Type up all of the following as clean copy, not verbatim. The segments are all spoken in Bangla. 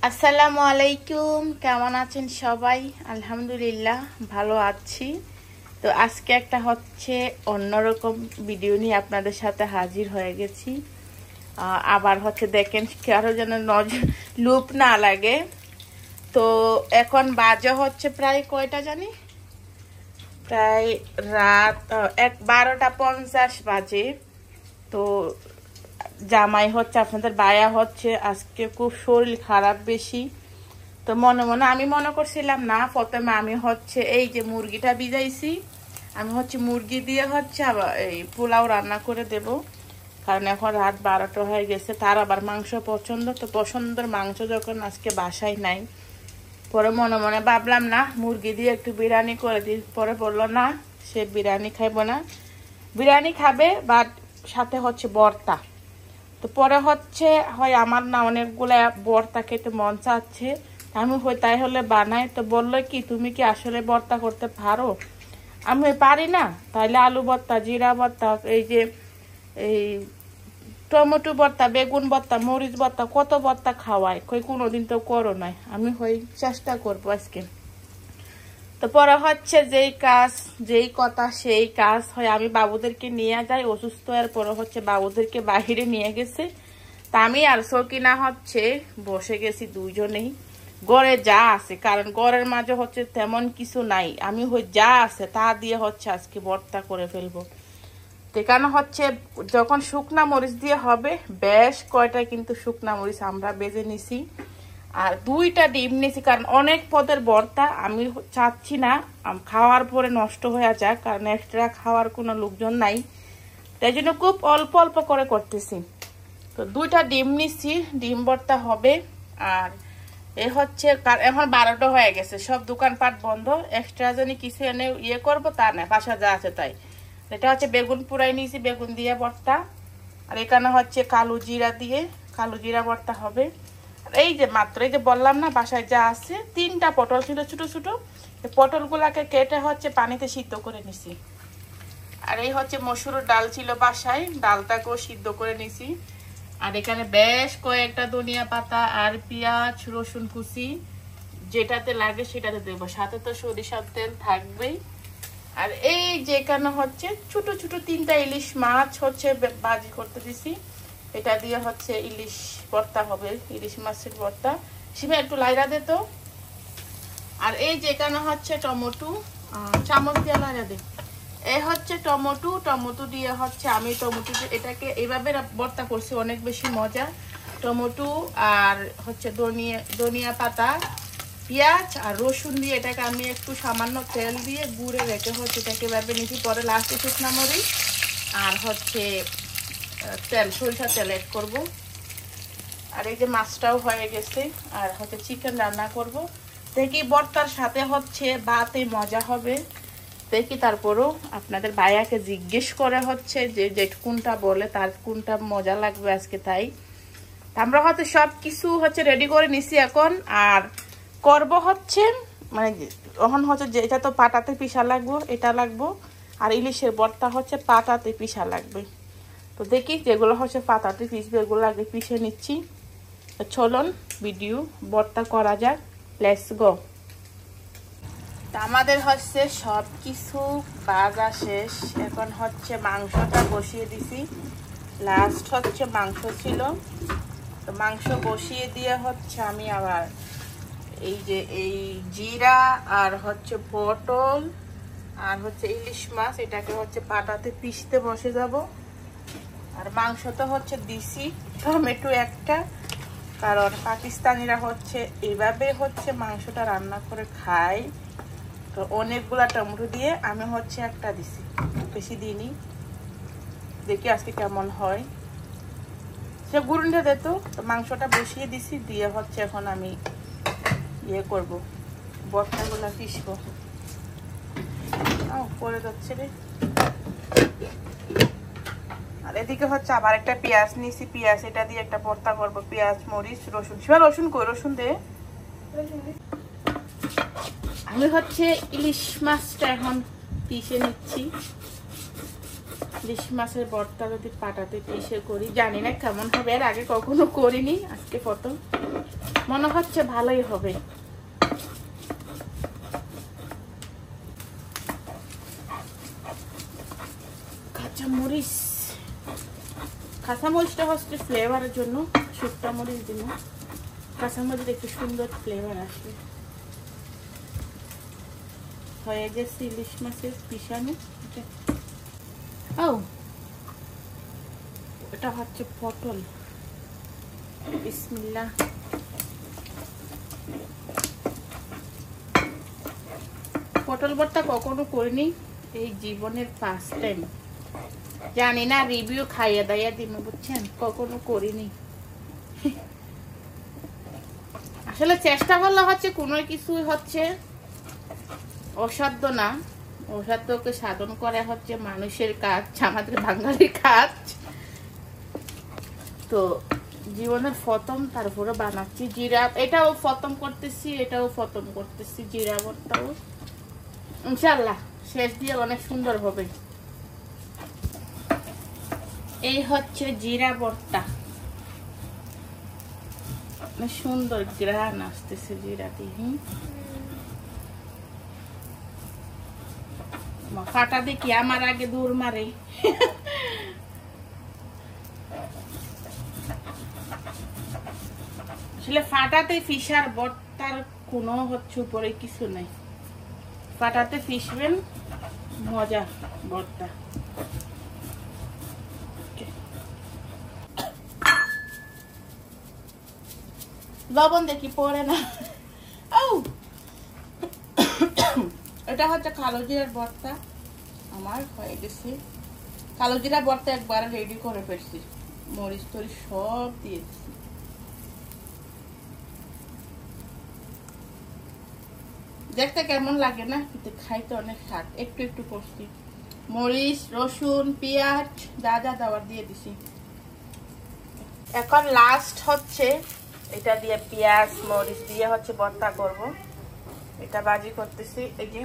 আসসালামু আলাইকুম, কেমন আছেন সবাই? আলহামদুলিল্লাহ ভালো আছি। তো আজকে একটা অন্যরকম ভিডিও নিয়ে আপনাদের সাথে হাজির হয়ে গেছি। আবার দেখেন কারো যেন লুপ না লাগে। তো এখন বাজে প্রায় কয়টা জানি, প্রায় রাত 12:50 বাজে। তো জামাই আপনাদের বায়া আজকে খুব শরীর খারাপ বেশি। তো মনে মনে আমি মনে করছিলাম না, প্রথমে আমি এই যে মুরগিটা ভিজাইছি, আমি মুরগি দিয়ে আবার এই পোলাও রান্না করে দেব, কারণ এখন রাত 12টা হয়ে গেছে। তার আবার মাংস পছন্দ, তো পছন্দের মাংস যখন আজকে বাসায় নাই, পরে মনে মনে ভাবলাম না মুরগি দিয়ে একটু বিরিয়ানি করে দিই। পরে বললো না, সে বিরিয়ানি খাইব না, বিরিয়ানি খাবে বাট সাথে ভর্তা। তো পরে হয় আমার না অনেকগুলা ভর্তা খেতে মন চাচ্ছে, আমি তাই হলে বানাই। তো বললো কি, তুমি কি আসলে ভর্তা করতে পারো? আমি পারি না, তাইলে আলু ভর্তা, জিরা ভর্তা, এই যে এই টমেটো ভর্তা, বেগুন ভর্তা, মরিচ ভর্তা, কত ভর্তা খাওয়াই, কোনোদিন তো করো নাই। আমি চেষ্টা করবো আজকে। তো পরে যেই কাজ যেই কথা সেই কাজ হয়। আমি বাবুদেরকে নিয়ে যাই, অসুস্থ এর পরে বাবুদেরকে বাহিরে নিয়ে গেছে। তা আমি আর সকিনা বসে গেছি দুইজনেই, ঘরে যা আছে, কারণ ঘরের মাঝে তেমন কিছু নাই। আমি যা আছে তা দিয়ে আজকে ভর্তা করে ফেলবো। এখানে যখন শুকনা মরিচ দিয়ে হবে, বেশ কয়টা কিন্তু শুকনা মরিচ আমরা বেজে নিছি, আর 2টা ডিম নিয়েছি, কারণ অনেক পদের ভর্তা আমি চাচ্ছি না খাওয়ার পরে নষ্ট হয়ে যাক, কারণ এক্সট্রা খাওয়ার কোনো লোকজন নাই, তাই জন্য খুব অল্প অল্প করে করতেছি। তো 2টা ডিম নিচ্ছি, ডিম ভর্তা হবে। আর এ এখন 12টা হয়ে গেছে, সব দোকানপাট বন্ধ, এক্সট্রা জানি কিছু এনে করবো তা না, বাসা যা আছে তাই। এটা বেগুন পুরাই নিয়েছি, বেগুন দিয়ে ভর্তা। আর এখানে কালো জিরা ভর্তা হবে। এই যে মাত্র এই যে বললাম না, বাসায় যা আছে, 3টা পটল ছিল ছোট ছোট, পটলগুলাকে কেটে পানিতে সিদ্ধ করে নিছি। আর এই মসুরের ডাল ছিল বাসায়, ডালটাকেও সিদ্ধ করে নিছি। আর এখানে বেশ কয়েকটা ধনিয়া পাতা আর পেঁয়াজ, রসুন কুচি, যেটাতে লাগে সেটাতে দেবো, সাথে তো সরিষার তেল থাকবেই। আর এই যে এখানে ছোট ছোট 3টা ইলিশ মাছ ভাজি করতে দিছি, এটা দিয়ে ইলিশ ভর্তা হবে, ইলিশ মাছের ভর্তা। সীমা একটু লাইরা দে তো। আর এই যে এখানে টমেটো, চামচ দিয়ে লাইরা দে। এই টমেটো দিয়ে আমি টমেটো এটাকে এইভাবে ভর্তা করছি, অনেক বেশি মজা। টমেটো আর ধনিয়া পাতা, পেঁয়াজ আর রসুন দিয়ে এটাকে আমি একটু সামান্য তেল দিয়ে গুঁড়ে রেখে এটাকে এভাবে নিচ্ছি। পরে লাস্টে শুকনা মরিচ আর তেল, সরিষার তেল এড করবো। আর এই যে মাছটাও হয়ে গেছে, আর চিকেন রান্না করব। দেখি ভর্তার সাথে ভাতে মজা হবে, দেখি। তারপরও আপনাদের ভাইয়াকে জিজ্ঞেস করে যে কোনটা বলে তার কোনটা মজা লাগবে আজকে, তাই আমরা সব কিছু রেডি করে নিছি এখন। আর করব মানে এখন যে এটা তো পাটাতে পিসা লাগবো, এটা লাগবো। আর ইলিশের ভর্তা পাটাতে পিসা লাগবে। তো দেখি যেগুলো পাতাতে পিসবে, এগুলো আগে পিষে নিচ্ছি। চলুন ভিডিও ভর্তা করা যাক, লেটস গো। আমাদের সব কিছু ভাজা শেষ, এখন মাংসটা বসিয়ে দিছি। লাস্ট মাংস ছিল, তো মাংস বসিয়ে দিয়ে আমি আবার এই যে এই জিরা আর পটল আর ইলিশ মাছ, এটাকে পাটাতে পিষতে বসে যাব। আর মাংস তো দিছি টমেটো একটা, কারণ পাকিস্তানিরা এইভাবে মাংসটা রান্না করে খায়। তো অনেকগুলা টমেটো দিয়ে আমি একটা দিছি, বেশি দিইনি। দেখি আজকে কেমন হয়, সে গুঁড়িটা দিত। তো মাংসটা বসিয়ে দিছি, দিয়ে এখন আমি করব, ভর্তাগুলা পিসবো। পরে যাচ্ছে রে। আর এদিকে আবার একটা পেঁয়াজ নিছি, পেঁয়াজ এটা দিয়ে একটা ভর্তা করবো, পেঁয়াজ, মরিচ, রসুন। রসুন কই, রসুন দে। আমি ইলিশ মাছটা এখন পিষে নিচ্ছি। ইলিশ মাছের ভর্তা যদি পাটাতে পিষে করি, জানি না কেমন হবে, এর আগে কখনো করিনি, আজকে প্রথম। মনে হচ্ছে ভালোই হবে। কাঁচামরিচ, কাঁচামরিচটা হচ্ছে ফ্লেভারের জন্য, শুকনো মরিচ দিব। কাঁচামরিচ একটু সুন্দর ফ্লেভার আসবে। হয়ে গেছে ইলিশ মাছের পিষানো। ও, এটা হচ্ছে পটল। বিসমিল্লাহ। পটল ভর্তা কখনো করিনি, এই জীবনের ফার্স্ট টাইম। জানি না, রিভিউ খাইয়ে দাইয়া দিব, বুঝছেন, কখনো করিনি। আসলে চেষ্টা করলে হচ্ছে কোনো কিছুই হচ্ছে অসাধ্য না, অসাধ্যকে সাধন করে হচ্ছে মানুষের কাজ, আমাদের বাঙালির কাজ। তো জীবনের প্রথম, তারপরে বানাচ্ছি জিরা, এটাও প্রথম করতেছি, এটাও প্রথম করতেছি, জিরা ভর্তাও ইনশাআল্লাহ শেষ দিয়ে অনেক সুন্দর হবে। এই হচ্ছে জিরা ভর্তা, সুন্দর গ্রান আসতেছে জিরা দিয়ে। ফাটা দেখি আমার আগে দূর মারে। আসলে ফাটাতে ফিসার ভর্তার কোনো হচ্ছে উপরে কিছু নাই, ফাটাতে ফিসবেন, মজা ভর্তা। লবণ দেখি পড়ে না। এটা হচ্ছে কালো জিরার ভর্তা, আমার হয়ে গেছে। কালো জিরা ভর্তা একবার রেডি করে ফেলছি, মরিচ টরিচ সব দিয়েছি। দেখতে কেমন লাগে না, কিন্তু খাইতে অনেক স্বাদ। একটু একটু করছি, মরিচ, রসুন, পেঁয়াজ যা যা দেওয়ার দিয়ে দিছি। এখন লাস্ট হচ্ছে এটা দিয়ে পেঁয়াজ মরিচ দিয়ে হচ্ছে ভর্তা করব। এটা ভাজি করতেছি। এই যে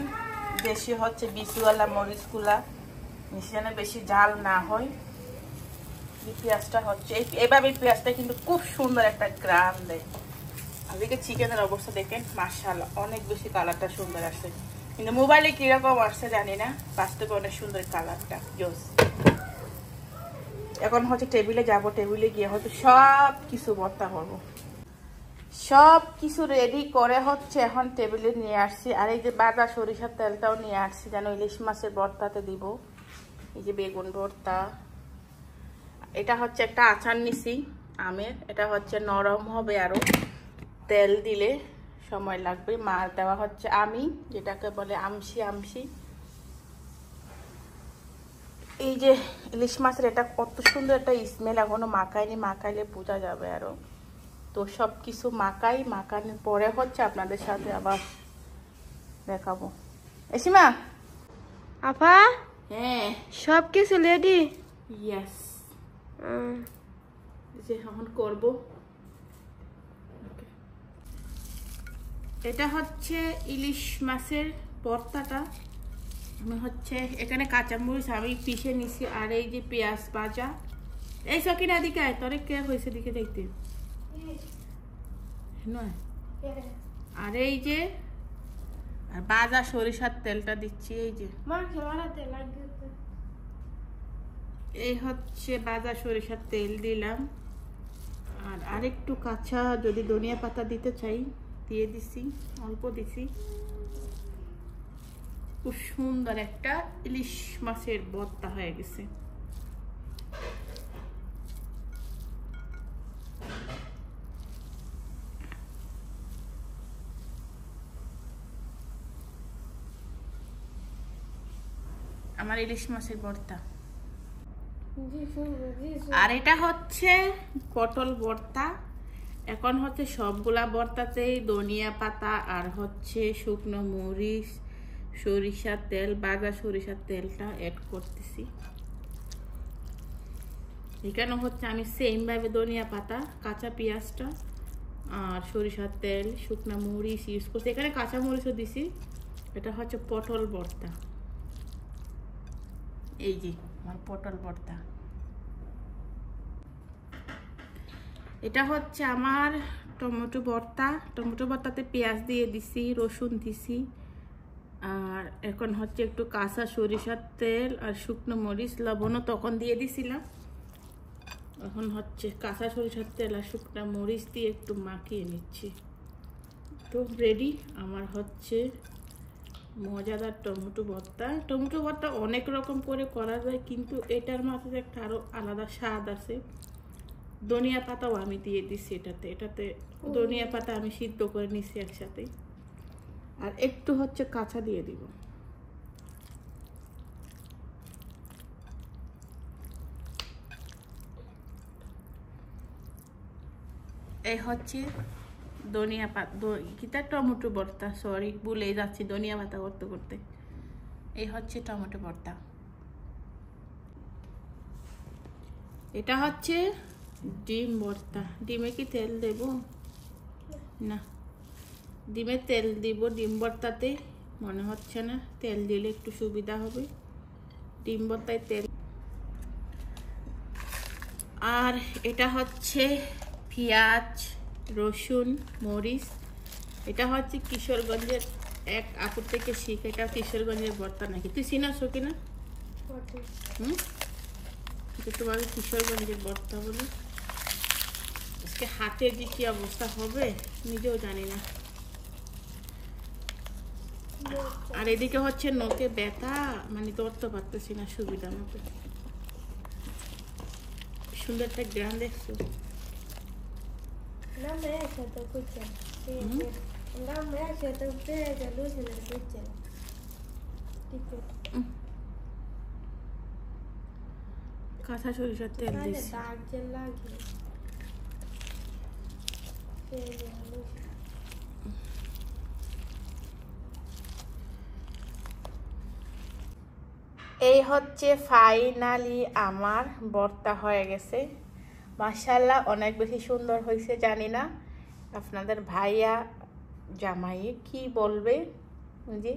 বেশি হচ্ছে বিচুয়ালা মরিচগুলা, যেন বেশি ঝাল না হয়। পেঁয়াজটা হচ্ছে এইভাবে, পেঁয়াজটা কিন্তু খুব সুন্দর একটা গ্রান দেয়। আজকে চিকেনের অবস্থা দেখেন, মাশাআল্লাহ অনেক বেশি কালারটা সুন্দর আসে, কিন্তু মোবাইলে কিরকম আসছে জানি না, বাস্তবে অনেক সুন্দর কালারটা জোস। এখন হচ্ছে টেবিলে যাব, টেবিলে গিয়ে হয়তো সব কিছু ভর্তা করবো। সব কিছু রেডি করে হচ্ছে এখন টেবিলে নিয়ে আসছি। আর এই যে বাদা সরিষার তেলটাও নিয়ে আসছি, যেন ইলিশ মাছের ভর্তাতে দিব। এই যে বেগুন ভর্তা, এটা হচ্ছে একটা আচার নিছি আমের, এটা হচ্ছে নরম হবে, আরো তেল দিলে সময় লাগবে। মাছ দেওয়া হচ্ছে আমি, যেটাকে বলে আমসি আমসি। এই যে ইলিশ মাছের এটা কত সুন্দর একটা স্মেল, এখনো মাখাইনি, মাখাইলে বোঝা যাবে আরো। তো সব কিছু মাখানোর পরে হচ্ছে আপনাদের সাথে আবার দেখাবো। এসিমা আপা, হ্যাঁ সব কিছু রেডি? ইয়েস, যে এখন করব। এটা হচ্ছে ইলিশ মাছের ভর্তাটা। আমি হচ্ছে এখানে কাঁচামরিচ আমি পিষে নিছি, আর এই যে পেঁয়াজ ভাজা। এই সকিনা দিকে আয়, তোরে কে হয়েছে দিকে দেখতে নয়। আর এই যে আর ভাজা সরিষার তেলটা দিচ্ছি। এই যে এই হচ্ছে ভাজা সরিষার তেল দিলাম, আর আরেকটু কাঁচা যদি ধনিয়া পাতা দিতে চাই দিয়ে দিছি, অল্প দিছি। খুব সুন্দর একটা ইলিশ মাছের ভর্তা হয়ে গেছে। আমার ইলিশ মাছের ভর্তা। আর এটা হচ্ছে পটল ভর্তা। এখন হচ্ছে সবগুলা ভর্তাতেই ধনিয়া পাতা আর হচ্ছে শুকনো মরিচ, সরিষার তেল, ভাজা সরিষার তেলটা অ্যাড করতেছি। এখানে হচ্ছে আমি সেম ভাবে ধনিয়া পাতা, কাঁচা পেঁয়াজটা আর সরিষার তেল, শুকনো মরিচ ইউজ করছি। এখানে কাঁচা মরিচও দিছি। এটা হচ্ছে পটল ভর্তা। এই যে আমার পটল ভর্তা। এটা হচ্ছে আমার টমেটো ভর্তা। টমেটো ভর্তাতে পেঁয়াজ দিয়ে দিছি, রসুন দিছি, আর এখন হচ্ছে একটু কাঁচা সরিষার তেল আর শুকনো মরিচ, লবণও তখন দিয়ে দিছিলাম। এখন হচ্ছে কাঁচা সরিষার তেল আর শুকনো মরিচ দিয়ে একটু মাখিয়ে নিচ্ছি। তো রেডি আমার হচ্ছে মজাদার টমেটো ভর্তা। টমেটো ভর্তা অনেক রকম করে করা যায়, কিন্তু এটার মাঝে একটা আরো আলাদা স্বাদ আছে। ধনিয়া পাতাও আমি দিয়ে দিচ্ছি এটাতে ধনিয়া পাতা আমি সিদ্ধ করে নিচ্ছি একসাথে, আর একটু হচ্ছে কাঁচা দিয়ে দিব। এই হচ্ছে ধনিয়া পাতা টমেটো ভর্তা, সরি ভুলে যাচ্ছি ধনিয়া পাতা করতে করতে। এই হচ্ছে টমেটো ভর্তা। এটা হচ্ছে ডিম ভর্তা। ডিমে কি তেল দেব না, ডিমে তেল দিব ডিম ভর্তাতে, মনে হচ্ছে না তেল দিলে একটু সুবিধা হবে। ডিম ভর্তায় তেল। আর এটা হচ্ছে পেঁয়াজ, রসুন, মরিচ। এটা হচ্ছে কিশোরগঞ্জের এক আপুর থেকে শিখ, এটা কিশোরগঞ্জের ভর্তা নাকি, তুই চিনাস কিনা? তোমার কিশোরগঞ্জের ভর্তা বলে। আজকে হাতের যে কি অবস্থা হবে নিজেও জানি না। আর এদিকে হচ্ছে নখে ব্যথা, মানে ধরতে পারতেছি না সুবিধা মতো। সুন্দর একটা গ্রাম দেখছো? কাঁচা সরিষার তেল দিচ্ছি। এই হচ্ছে ফাইনালি আমার ভর্তা হয়ে গেছে। মাশাআল্লাহ অনেক বেশি সুন্দর হয়েছে। জানি না আপনাদের ভাইয়া জামাই কি বলবে। জি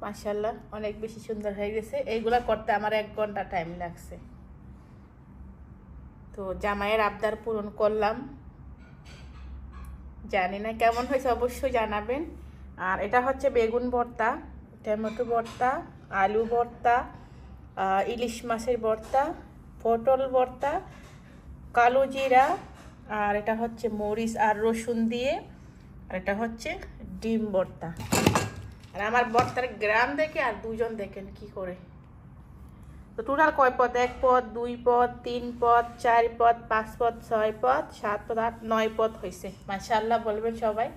মাশাআল্লাহ অনেক বেশি সুন্দর হয়ে গেছে। এইগুলা করতে আমার 1 ঘন্টা টাইম লাগছে। তো জামাইয়ের আবদার পূরণ করলাম। জানি না কেমন হয়েছে, অবশ্যই জানাবেন। আর এটা হচ্ছে বেগুন ভর্তা, টমেটো ভর্তা, আলু ভর্তা, ইলিশ মাছের ভর্তা, পটল ভর্তা, কালো জিরা, আর এটা হচ্ছে মরিচ আর রসুন দিয়ে, আর এটা হচ্ছে ডিম ভর্তা। আর আমার ভর্তার গ্রাম দেখে আর দুজন দেখেন কি করে। তো টোটাল কয় পদ? 1 পদ, 2 পদ, 3 পদ, 4 পদ, 5 পদ, 6 পদ, 7 পদ, 8, 9 পদ হয়েছে। মাশাআল্লাহ বলবেন সবাই।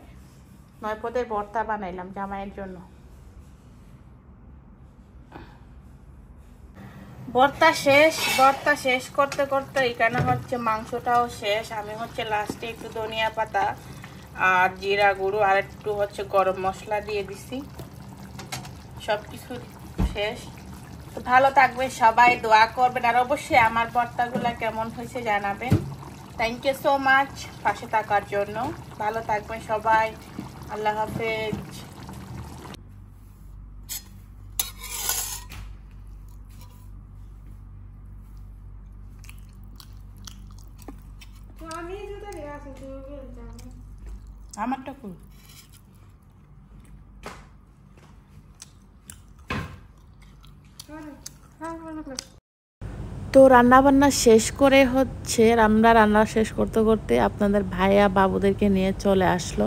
9 পদের ভর্তা বানাইলাম জামাইয়ের জন্য। ভর্তা শেষ করতে করতে এখানে হচ্ছে মাংসটাও শেষ। আমি হচ্ছে লাস্টে একটু ধনিয়া পাতা আর জিরা গুঁড়ো আর একটু হচ্ছে গরম মশলা দিয়ে দিছি। সবকিছু শেষ। তো ভালো থাকবে সবাই, দোয়া করবেন, আর অবশ্যই আমার ভর্তাগুলা কেমন হয়েছে জানাবেন। থ্যাংক ইউ সো মাচ পাশে থাকার জন্য। ভালো থাকবেন সবাই, আল্লাহ হাফেজ। আমারটা কই? তো রান্না শেষ করে হচ্ছে রান্না শেষ করতে করতে আপনাদের ভাইয়া বাবুদেরকে নিয়ে চলে আসলো।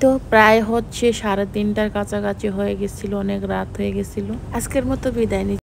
তো প্রায় হচ্ছে 3:30টার কাছাকাছি হয়ে গেছিল, অনেক রাত হয়ে গেছিল। আজকের মতো বিদায় নিচ্ছি।